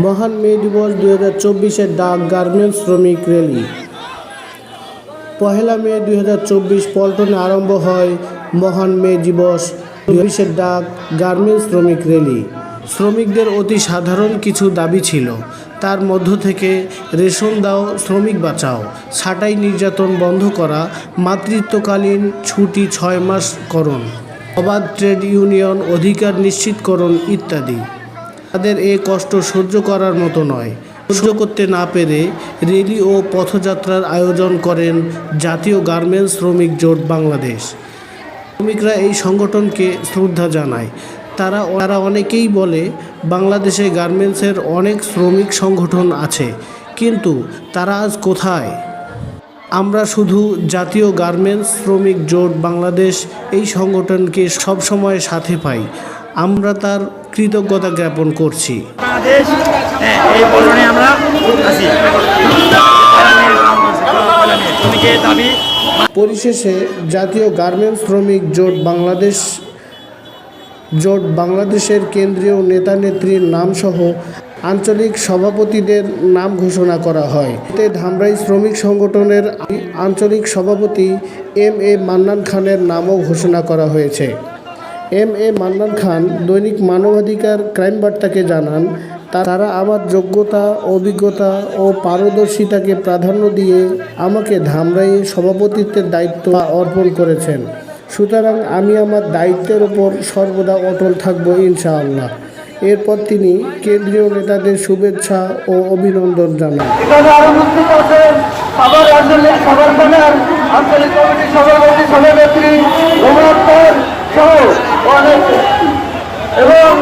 মহান মে দিবস 2024-এর ডাক গার্মেন্টস শ্রমিক র্যালি। পহেলা মে 2024 পল্টনে আরম্ভ হয় মহান মে দিবস 2024-এর ডাক গার্মেন্টস শ্রমিক র্যালি। শ্রমিকদের অতি সাধারণ কিছু দাবি ছিল, তার মধ্য থেকে রেশন দাও, শ্রমিক বাঁচাও, ছাঁটাই নির্যাতন বন্ধ করা, মাতৃত্বকালীন ছুটি 6 মাস করণ, অবাধ ট্রেড ইউনিয়ন অধিকার নিশ্চিতকরণ ইত্যাদি। তাদের এ কষ্ট সহ্য করার মতো নয়। সহ্য করতে না পেরে র্যালি ও পথযাত্রার আয়োজন করেন জাতীয় গার্মেন্টস শ্রমিক জোট বাংলাদেশ। শ্রমিকরা এই সংগঠনকে শ্রদ্ধা জানায়। তারা অনেকেই বলে, বাংলাদেশে গার্মেন্টসের অনেক শ্রমিক সংগঠন আছে, কিন্তু তারা আজ কোথায়? আমরা শুধু জাতীয় গার্মেন্টস শ্রমিক জোট বাংলাদেশ এই সংগঠনকে সবসময় সাথে পাই। আমরা তার কৃতজ্ঞতা জ্ঞাপন করছি। পরিশেষে জাতীয় গার্মেন্টস শ্রমিক জোট বাংলাদেশের কেন্দ্রীয় নেতা-নেত্রীর নামসহ আঞ্চলিক সভাপতিদের নাম ঘোষণা করা হয়। এতে ধামরাই শ্রমিক সংগঠনের আঞ্চলিক সভাপতি এম.এ. মান্নান খানের নামও ঘোষণা করা হয়েছে। এম.এ. মান্নান খান দৈনিক মানবাধিকার ক্রাইম বার্তাকে জানান, তারা আমার যোগ্যতা, অভিজ্ঞতা ও পারদর্শিতাকে প্রাধান্য দিয়ে আমাকে ধামরাইয়ে সভাপতিত্বের দায়িত্ব অর্পণ করেছেন। সুতরাং আমি আমার দায়িত্বের ওপর সর্বদা অটল থাকব ইনশাআল্লাহ। এরপর তিনি কেন্দ্রীয় নেতাদের শুভেচ্ছা ও অভিনন্দন জানান। আঞ্চলিক কমিটির সভাপতি সভানেত্রী এবং